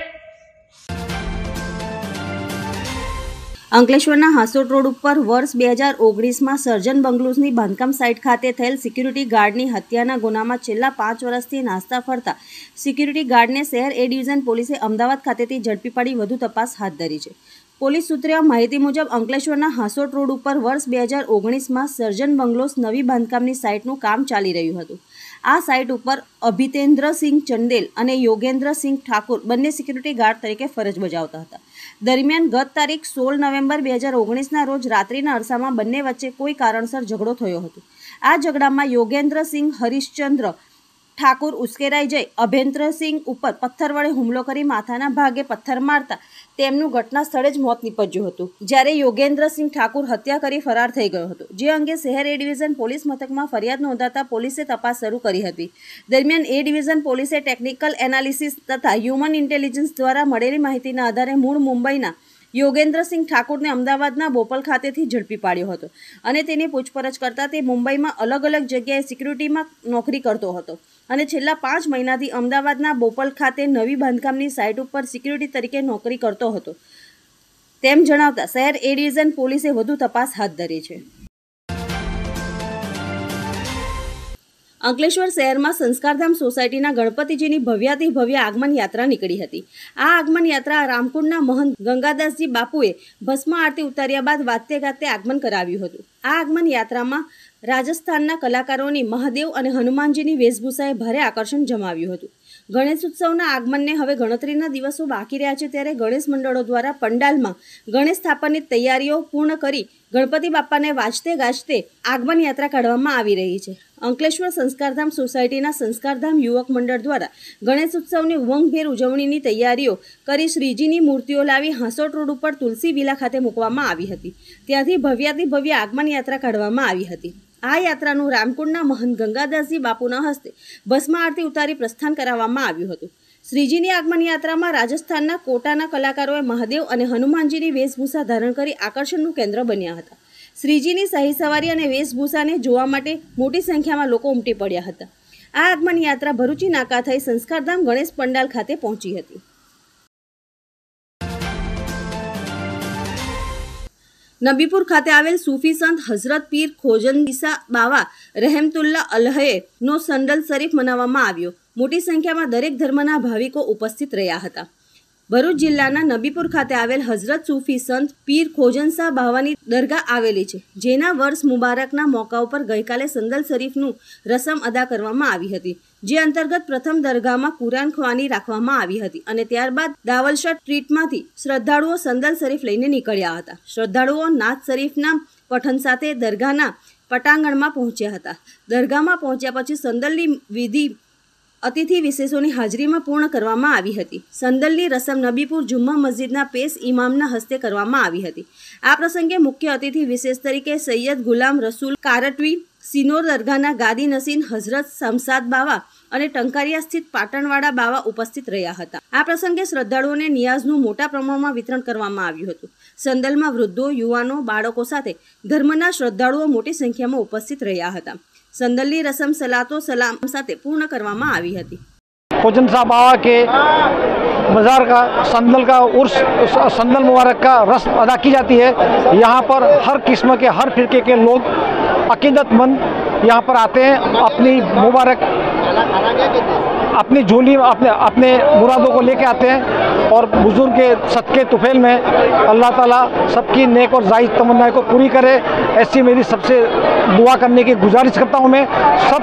અંકલેશ્વરના હાંસોટ રોડ ઉપર વર્ષ 2019માં સર્જન બંગલોઝની બાંધકામ સાઇટ ખાતે થયેલ સિક્યુરિટી ગાર્ડની હત્યાના ગુનામાં છેલ્લા 5 વર્ષથી નાસ્તા ફરતા સિક્યુરિટી ગાર્ડને શહેર એ ડિવિઝન પોલીસે અમદાવાદ ખાતેથી ઝડપી પાડી વધુ તપાસ હાથ ધરી છે. પોલીસ સૂત્રોએ માહિતી મુજબ અંકલેશ્વરના હાંસોટ રોડ ઉપર વર્ષ 2019માં સર્જન બંગલોઝ નવી બાંધકામની સાઇટનું કામ ચાલી રહ્યું હતું. આ સાઇટ ઉપર અભિતેન્દ્રસિંહ ચંદેલ અને યોગેન્દ્રસિંહ ઠાકુર બંને સિક્યુરિટી ગાર્ડ તરીકે ફરજ બજાવતા હતા. દરમિયાન ગત તારીખ 16 નવેમ્બર 2019ના રોજ રાત્રિના અરસામાં બંને વચ્ચે કોઈ કારણસર ઝઘડો થયો હતો. આ ઝઘડામાં યોગેન્દ્રસિંહ હરિશ્ચંદ્ર ઠાકુર ઉશ્કેરાઈ જઈ અભેન્દ્રસિંહ ઉપર પથ્થર વડે હુમલો કરી માથાના ભાગે પથ્થર મારતા તેમનું ઘટના સ્થળે જ મોત નીપજ્યું હતું. જ્યારે યોગેન્દ્રસિંહ ઠાકુર હત્યા કરી ફરાર થઈ ગયો હતો, જે અંગે શહેર એ ડિવિઝન પોલીસ મથકમાં ફરિયાદ નોંધાતા પોલીસે તપાસ શરૂ કરી હતી. દરમિયાન એ ડિવિઝન પોલીસે ટેકનિકલ એનાલિસિસ તથા હ્યુમન ઇન્ટેલિજન્સ દ્વારા મળેલી માહિતીના આધારે મૂળ મુંબઈના યોગેન્દ્રસિંહ ઠાકુરને અમદાવાદના બોપલ ખાતેથી ઝડપી પાડ્યો હતો અને તેની પૂછપરછ કરતા તે મુંબઈમાં અલગ અલગ જગ્યાએ સિક્યુરિટીમાં નોકરી કરતો હતો અને છેલ્લા 5 મહિનાથી અમદાવાદના બોપલ ખાતે નવી બાંધકામની સાઇટ ઉપર સિક્યુરિટી તરીકે નોકરી કરતો હતો તેમ જણાવતા શહેર એ ડિવિઝન પોલીસે વધુ તપાસ હાથ ધરી છે. અંકલેશ્વર શહેરમાં સંસ્કારધામ સોસાયટીના ગણપતિજીની ભવ્યાતિ ભવ્ય આગમન યાત્રા નીકળી હતી. આ આગમન યાત્રા રામકુંડના મહંત ગંગાદાસજી બાપુએ ભસ્મ આરતી ઉતાર્યા બાદ વાતે ગાતે આગમન કરાવ્યું હતું. આ આગમન યાત્રામાં રાજસ્થાનના કલાકારોની મહાદેવ અને હનુમાનજીની વેશભૂષાએ ભારે આકર્ષણ જમાવ્યું હતું. ગણેશ ઉત્સવના આગમનને હવે ગણતરીના દિવસો બાકી રહ્યા છે, ત્યારે ગણેશ મંડળો દ્વારા પંડાલમાં ગણેશ સ્થાપનની તૈયારીઓ પૂર્ણ કરી ગણપતિ બાપાને વાજતે ગાજતે આગમન યાત્રા કાઢવામાં આવી રહી છે. અંકલેશ્વર સંસ્કારધામ સોસાયટીના સંસ્કારધામ યુવક મંડળ દ્વારા ગણેશ ઉત્સવની ઉમંગભેર ઉજવણીની તૈયારીઓ કરી શ્રીજીની મૂર્તિઓ લાવી હાંસોટ રોડ ઉપર તુલસી વિલા ખાતે મૂકવામાં આવી હતી. ત્યાંથી ભવ્યાતિ ભવ્ય આગમન યાત્રા કાઢવામાં આવી હતી. આ યાત્રાનું રામકુંડના મહંત ગંગાદાસજી બાપુના હસ્તે ભસ્મ આરતી ઉતારી પ્રસ્થાન કરાવવામાં આવ્યું હતું. શ્રીજીની આગમન યાત્રામાં રાજસ્થાનના કોટાના કલાકારોએ મહાદેવ અને હનુમાનજીની વેશભૂષા ધારણ કરી આકર્ષણનું કેન્દ્ર બન્યા હતા. શ્રીજીની શાહી સવારી અને વેશભૂષાને જોવા માટે મોટી સંખ્યામાં લોકો ઉમટી પડ્યા હતા. આ આગમન યાત્રા ભરૂચી નાકા થઈ સંસ્કારધામ ગણેશ પંડાલ ખાતે પહોંચી હતી. નબીપુર ખાતે આવેલ સૂફી સંત હઝરત પીર ખોજનદીસા બાવા રહેમતુલ્લા અલહયનો સંદલ શરીફ મનાવવામાં આવ્યો. મોટી સંખ્યામાં દરેક ધર્મના ભાવિકો ઉપસ્થિત રહ્યા હતા. ભરૂચ જિલ્લાના નબીપુર ખાતે આવેલ હઝરત સૂફી સંત પીર ખોજનશા બાવાની દરગાહ આવેલી છે, જેના વર્ષ મુબારકના મોકા ઉપર ગઈકાલે સંદલ શરીફનું રસમ અદા કરવામાં આવી હતી. જે અંતર્ગત પ્રથમ દરગાહમાં કુરાન ખ્વાની રાખવામાં આવી હતી અને ત્યારબાદ દાવલશટ સ્ટ્રીટમાંથી શ્રદ્ધાળુઓ સંદલ શરીફ લઈને નીકળ્યા હતા. શ્રદ્ધાળુઓ નાત શરીફના પઠન સાથે દરગાહના પટાંગણમાં પહોંચ્યા હતા. દરગાહમાં પહોંચ્યા પછી સંદલની વિધિ અતિથિ વિશેષોની હાજરીમાં પૂર્ણ કરવામાં આવી હતી. સંદલની રસમ નબીપુર જુમ્મા મસ્જિદના પેશ ઇમામના હસ્તે કરવામાં આવી હતી. આ પ્રસંગે મુખ્ય અતિથિ વિશેષ તરીકે સૈયદ ગુલામ રસૂલ કારટવી, સિનોર દરગાહના ગાદી નસીન હઝરત શમસાદ બાવા અને ટંકારિયા સ્થિત પાટણવાડા બાવા ઉપસ્થિત રહ્યા હતા. આ પ્રસંગે શ્રદ્ધાળુઓને નિયાઝનું મોટા પ્રમાણમાં વિતરણ કરવામાં આવ્યું હતું. સંદલમાં વૃદ્ધો, યુવાનો, બાળકો સાથે ધર્મના શ્રદ્ધાળુઓ મોટી સંખ્યામાં ઉપસ્થિત રહ્યા હતા. संदली रस्म सलातो सलाम साथे पूर्ण करवामा आवी हती। खोजनशा बाबा के मज़ार का संदल का उर्स संदल मुबारक का रस्म अदा की जाती है। यहाँ पर हर किस्म के हर फिरके के लोग अकीदतमंद यहाँ पर आते हैं, अपनी मुबारक अपनी झोली अपने मुरादों को लेके आते हैं और बुजुर्ग के सदके तुफेल में अल्लाह ताला सबकी नेक और जायज़ तमन्नाएं को पूरी करे, ऐसी मेरी सबसे दुआ करने की गुजारिश करता हूँ मैं। सब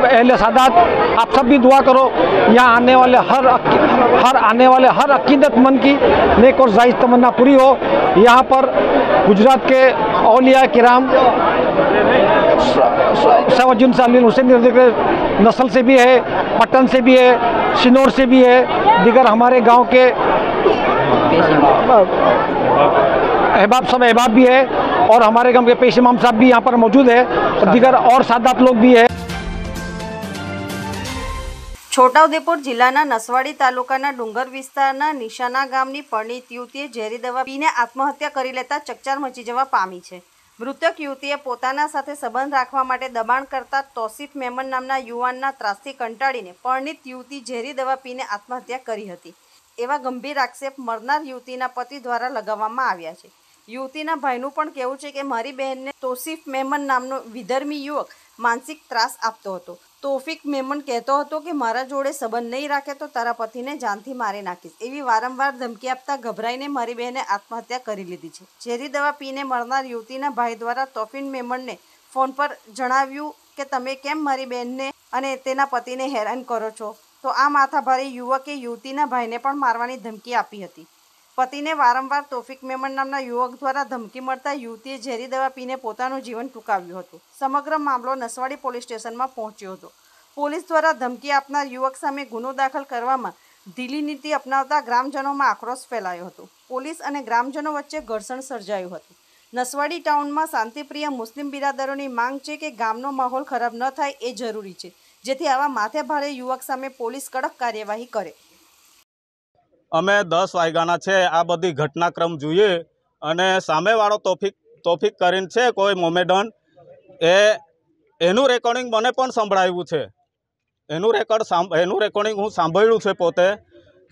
अहले सादात, आप सब भी दुआ करो, यहाँ आने वाले हर अकीदतमंद की नेक और जायज़ तमन्ना पूरी हो। यहाँ पर गुजरात के औलिया किराम सवाजुन सालीन हुसैन नस्ल से भी है, पटन से भी है, शिनौर से भी है, दीगर हमारे गांव के अहबाब भी है, और हमारे गांव के पेश इमाम साहब भी यहाँ पर मौजूद है, और दीगर और सादात लोग भी है। છોટાઉદેપુર જિલ્લાના નસવાડી તાલુકાના ડુંગર વિસ્તારના નિશાના ગામની પરિણીત યુવતીએ ઝેરી દવા પીને આત્મહત્યા કરી લેતા ચકચાર મચી જવા પામી છે। મૃતક યુવતીએ પોતાના સાથે સંબંધ રાખવા માટે દબાણ કરતા તોસીફ મેમન નામના યુવાનના ત્રાસથી કંટાળીને પરિણીત યુવતી ઝેરી દવા પીને આત્મહત્યા કરી હતી। એવા ગંભીર આક્ષેપ મરનાર યુવતીના પતિ દ્વારા લગાવવામાં આવ્યા છે। યુવતીના ભાઈનું પણ કહેવું છે કે મારી બહેનને તોસીફ મેમન નામનો વિધર્મી યુવક માનસિક ત્રાસ આપતો હતો। તોફિક મેમન કહેતો હતો કે મારા જોડે સંબંધ નહીં રાખે તો તારા પતિને જાનથી મારી નાખીશ એવી વારંવાર ધમકી આપતા ગભરાઈને મારી બહેને આત્મહત્યા કરી લીધી છે। ઝેરી દવા પીને મરનાર યુવતીના ભાઈ દ્વારા તોફિક મેમનને ફોન પર જણાવ્યું કે તમે કેમ મારી બહેનને અને તેના પતિને હેરાન કરો છો, તો આ માથાભારે યુવકે યુવતીના ભાઈને પણ મારવાની ધમકી આપી હતી। પતિને વારંવાર તોફિક મેમન નામના યુવક દ્વારા ધમકી મળતા યુવતીએ ઝેરી દવા પીને પોતાનું જીવન ટૂંકાવ્યું હતું। સમગ્ર મામલો નસવાડી પોલીસ સ્ટેશનમાં પહોંચ્યો હતો। પોલીસ દ્વારા ધમકી આપનાર યુવક સામે ગુનો દાખલ કરવામાં ઢીલી નીતિ અપનાવતા ગ્રામજનોમાં આક્રોશ ફેલાયો હતો। પોલીસ અને ગ્રામજનો વચ્ચે ઘર્ષણ સર્જાયું હતું। નસવાડી ટાઉનમાં શાંતિપ્રિય મુસ્લિમ બિરાદરોની માંગ છે કે ગામનો માહોલ ખરાબ ન થાય એ જરૂરી છે, જેથી આવા માથેભારે યુવક સામે પોલીસ કડક કાર્યવાહી કરે। અમે 10 વાગ્યાના છે આ બધી ઘટનાક્રમ જોઈએ અને સામેવાળો તોફિક કરીને છે કોઈ મોમેડન એનું રેકોર્ડિંગ મને પણ સંભળાવ્યું છે। એનું રેકોર્ડિંગ હું સાંભળ્યું છે પોતે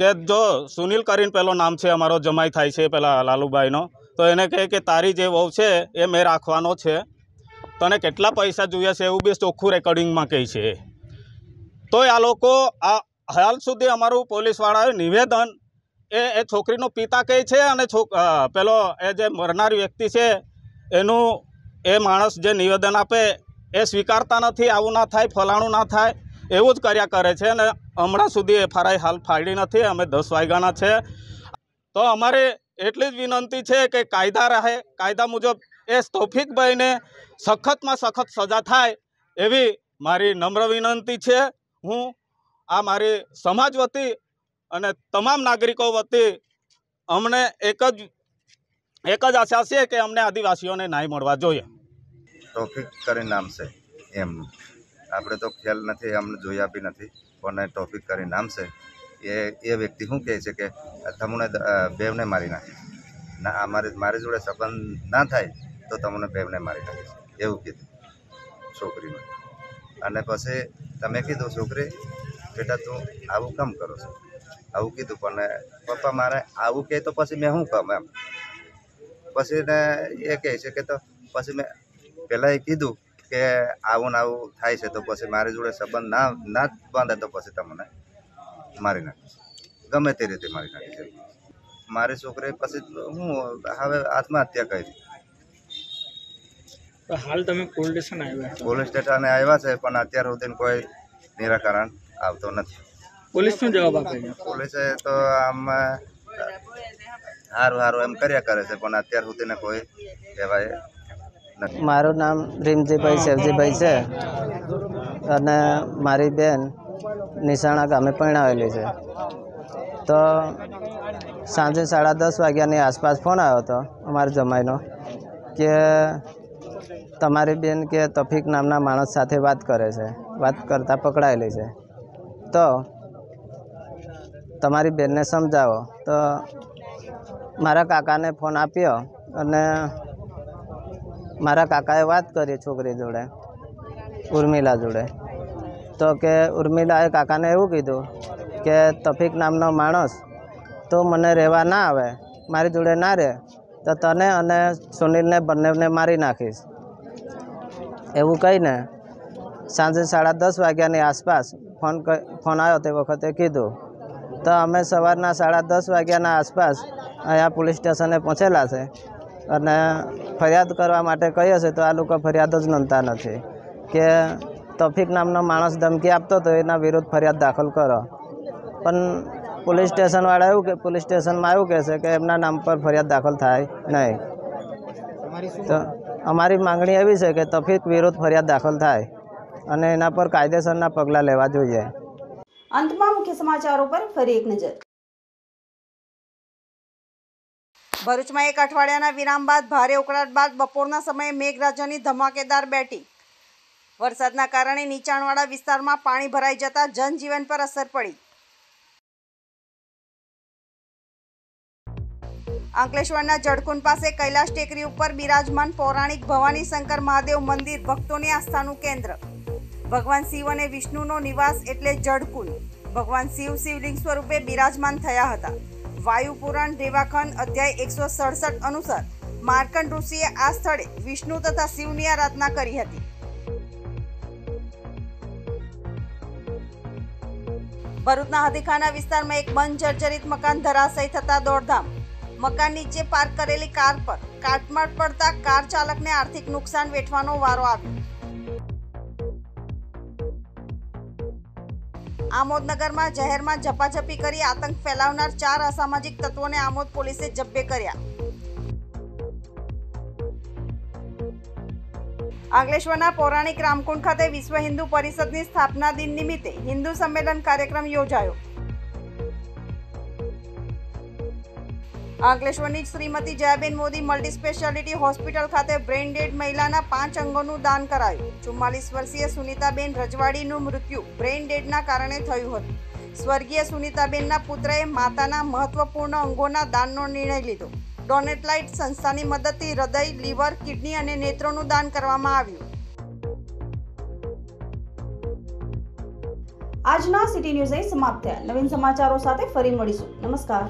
કે જો સુનિલ કરીને પેલો નામ છે અમારો જમાઈ થાય છે પેલા લાલુભાઈનો, તો એને કહે કે તારી જે વહુ છે એ મેં રાખવાનો છે, તને કેટલા પૈસા જોઈએ છે એવું બી ચોખ્ખું રેકોર્ડિંગમાં કહે છે। તો આ લોકો હાલ સુધી અમારું પોલીસવાળાએ નિવેદન એ છોકરીનો પિતા કહે છે અને પેલો એ જે મરનાર વ્યક્તિ છે એનું એ માણસ જે નિવેદન આપે એ સ્વીકારતા નથી। આવું ના થાય, ફલાણું ના થાય એવું જ કર્યા કરે છે અને હમણાં સુધી FRI હાલ ફાડી નથી। અમે 10 વાગ્યાના છે, તો અમારે એટલી જ વિનંતી છે કે કાયદા રહે, કાયદા મુજબ એ તોફિકભાઈને સખતમાં સખત સજા થાય એવી મારી નમ્ર વિનંતી છે। હું આ મારી સમાજ વતી અને તમામ નાગરિકો વતી અમને એક જ આશા છે કે અમને આદિવાસીઓને ન્યાય મળવા જોઈએ। તોફિક કરીને નામ છે એમનું, આપણે તો ખ્યાલ નથી, અમને જોયા બી નથી, પણ તોફિક કરીને નામ છે। એ વ્યક્તિ શું કહે છે કે તમને બેવને મારી નાખીશ, ના મારી જોડે સંબંધ ના થાય તો તમને બેવને મારી નાખીશ એવું કીધું છોકરીને। અને પછી તમે કીધું છોકરી બેટા તું આવું કામ કરો છો, આવું કીધું, પણ પપ્પા મારે આવું કહે તો પછી મેં શું કામ એમ। પછી ને એ કહે છે કે તો પછી મેં પહેલાં એ કીધું કે આવું ને આવું થાય છે તો પછી મારી જોડે સંબંધ ના જ બાંધે તો પછી તમને મારી નાખીશ, ગમે તે રીતે મારી નાખીશ। મારી છોકરી પછી હું હવે આત્મહત્યા કરી। હાલ તમે પોલીસ સ્ટેશન આવ્યા? પોલીસ સ્ટેશને આવ્યા છે પણ અત્યાર સુધી કોઈ નિરાકરણ આવતો નથી। પોલીસ શું જવાબ આપે છે? પોલીસે તો આમ સારું એમ કર્યા કરે છે પણ અત્યાર સુધીને કોઈ કહેવાય નથી। મારું નામ રીમજીભાઈ શેવજીભાઈ છે અને મારી બેન નિશાણા ગામે પરણાવેલી છે। તો સાંજે 10:30 વાગ્યાની આસપાસ ફોન આવ્યો હતો અમારા જમાઈનો કે તમારી બેન કે તોફિક નામના માણસ સાથે વાત કરે છે, વાત કરતાં પકડાયેલી છે, તો તમારી બેનને સમજાવો। તો મારા કાકાને ફોન આપ્યો અને મારા કાકાએ વાત કરી છોકરી જોડે, ઉર્મિલા જોડે, તો કે ઉર્મિલાએ કાકાને એવું કીધું કે તોફિક નામનો માણસ તો મને રહેવા ના આવે, મારી જોડે ના રહે તો તને અને સુનિલને બંનેને મારી નાખીશ એવું કહીને સાંજે 10:30 વાગ્યાની આસપાસ ફોન આવ્યો તે વખતે કીધું। તો અમે સવારના 10:30 વાગ્યાના આસપાસ અહીંયા પોલીસ સ્ટેશને પહોંચેલા છે અને ફરિયાદ કરવા માટે કહીએ છીએ તો આ લોકો ફરિયાદ જ નોંધતા નથી કે તોફિક નામનો માણસ ધમકી આપતો હતો એના વિરુદ્ધ ફરિયાદ દાખલ કરો, પણ પોલીસ સ્ટેશનવાળા પોલીસ સ્ટેશનમાં એવું કહે છે કે એમના નામ પર ફરિયાદ દાખલ થાય નહીં. તો અમારી માંગણી એવી છે કે તોફિક વિરુદ્ધ ફરિયાદ દાખલ થાય અને એના પર કાયદેસરના પગલાં લેવા જોઈએ. અંતમાં મુખ્ય સમાચારો પર ફરી એક નજર. ભરૂચમાં એક અઠવાડિયાના વિરામ બાદ ભારે ઉકળાટ બાદ બપોરના સમયે મેઘરાજાની ધમાકેદાર બેટિંગ. વરસાદના કારણે નીચાણવાળા વિસ્તારમાં પાણી ભરાઈ જતા જનજીવન પર અસર પડી. અંકલેશ્વરના જડકુંડ પાસે કૈલાશ ટેકરી ઉપર બિરાજમાન પૌરાણિક ભવાની શંકર મહાદેવ મંદિર ભક્તોની આસ્થાનું કેન્દ્ર. ભગવાન શિવ અને વિષ્ણુનો નિવાસ એટલે જડકુંડ. ભગવાન શિવ શિવલિંગ સ્વરૂપે બિરાજમાન થયા હતા. વાયુ પુરાણ રેવાખંડ અધ્યાય 167 અનુસાર માર્કંડ ઋષિએ આ સ્થળે વિષ્ણુ તથા શિવની આરાધના કરી હતી. ભરૂચના હાથીખાના વિસ્તારમાં એક બંધ જર્જરિત મકાન ધરાશયી થતા દોડધામ. મકાન નીચે પાર્ક કરેલી કાર પર કાટમાળ પડતા કાર ચાલકને આર્થિક નુકસાન વેઠવાનો વારો આવ્યો. આમોદનગરમાં જાહેરમાં ઝપાઝપી કરી આતંક ફેલાવનાર 4 અસામાજિક તત્વોને આમોદ પોલીસે જબ્બે કર્યા. અંકલેશ્વરના પૌરાણિક રામકુંડ ખાતે વિશ્વ હિન્દુ પરિષદની સ્થાપના દિન નિમિત્તે હિન્દુ સંમેલન કાર્યક્રમ યોજાયો. અંકલેશ્વરની Shrimati Jayaben Modi multi speciality hospital ખાતે બ્રેઇન ડેડ મહિલાના 5 અંગોનું દાન કરાયું. 44 વર્ષીય સુનીતાબેન રજવાડીનું મૃત્યુ બ્રેઇન ડેડના કારણે થયું હતું. સ્વર્ગીય સુનીતાબેનના પુત્રએ માતાના મહત્વપૂર્ણ અંગોના દાનનો નિર્ણય લીધો. ડોનેટ લાઇટ સંસ્થાની મદદથી હૃદય, લીવર, કિડની અને નેત્રોનું દાન કરવામાં આવ્યું. આજના સિટી ન્યૂઝ સમાપ્ત થયા. નવીન સમાચારો સાથે ફરી મળીશું. નમસ્કાર.